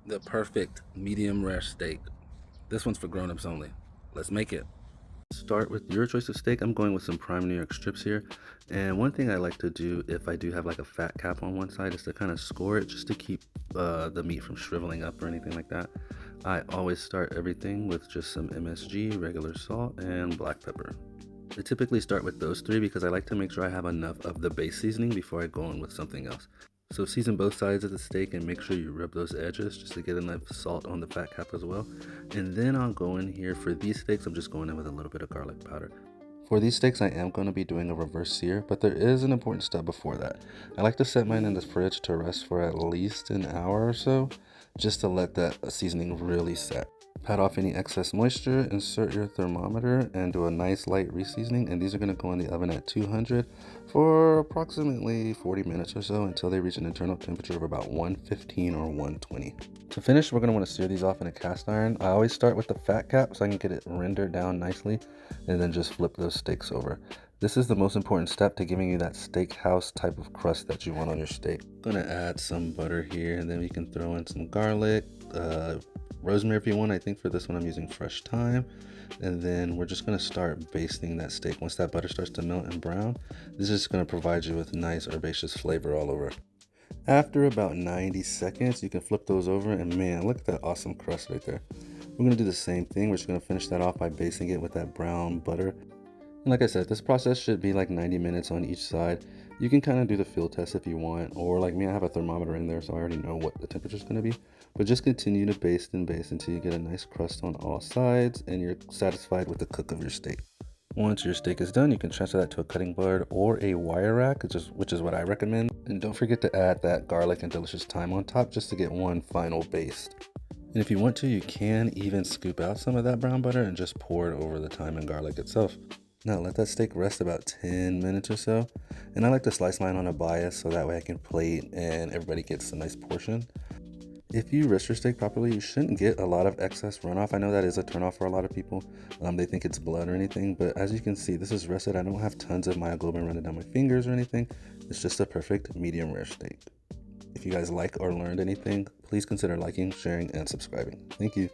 The perfect medium rare steak. This one's for grown-ups only. Let's make it. Start with your choice of steak. I'm going with some prime New York strips here. And one thing I like to do if I do have like a fat cap on one side is to kind of score it just to keep the meat from shriveling up or anything like that. I always start everything with just some MSG, regular salt, and black pepper. I typically start with those three because I like to make sure I have enough of the base seasoning before I go in with something else. So season both sides of the steak and make sure you rub those edges just to get enough salt on the fat cap as well. And then I'll go in here for these steaks, I'm just going in with a little bit of garlic powder. For these steaks, I am going to be doing a reverse sear, but there is an important step before that. I like to set mine in the fridge to rest for at least an hour or so, just to let that seasoning really set. Pat off any excess moisture, insert your thermometer, and do a nice light reseasoning. And these are going to go in the oven at 200 for approximately 40 minutes or so until they reach an internal temperature of about 115 or 120. To finish, we're going to want to sear these off in a cast iron. I always start with the fat cap so I can get it rendered down nicely and then just flip those steaks over. This is the most important step to giving you that steakhouse type of crust that you want on your steak. I'm gonna add some butter here, and then we can throw in some garlic, rosemary if you want. I think for this one I'm using fresh thyme. And then we're just gonna start basting that steak. Once that butter starts to melt and brown, this is gonna provide you with nice herbaceous flavor all over. After about 90 seconds, you can flip those over, and man, look at that awesome crust right there. We're gonna do the same thing. We're just gonna finish that off by basting it with that brown butter. And like I said, this process should be like 90 minutes on each side. You can kind of do the field test if you want, or like me, I have a thermometer in there, so I already know what the temperature is going to be. But just continue to baste and baste until you get a nice crust on all sides and you're satisfied with the cook of your steak. Once your steak is done, you can transfer that to a cutting board or a wire rack, which is what I recommend. And don't forget to add that garlic and delicious thyme on top just to get one final baste. And if you want to, you can even scoop out some of that brown butter and just pour it over the thyme and garlic itself. Now let that steak rest about 10 minutes or so. And I like to slice mine on a bias so that way I can plate and everybody gets a nice portion. If you rest your steak properly, you shouldn't get a lot of excess runoff. I know that is a turnoff for a lot of people. They think it's blood or anything, but as you can see, this is rested. I don't have tons of myoglobin running down my fingers or anything. It's just a perfect medium rare steak. If you guys like or learned anything, please consider liking, sharing, and subscribing. Thank you.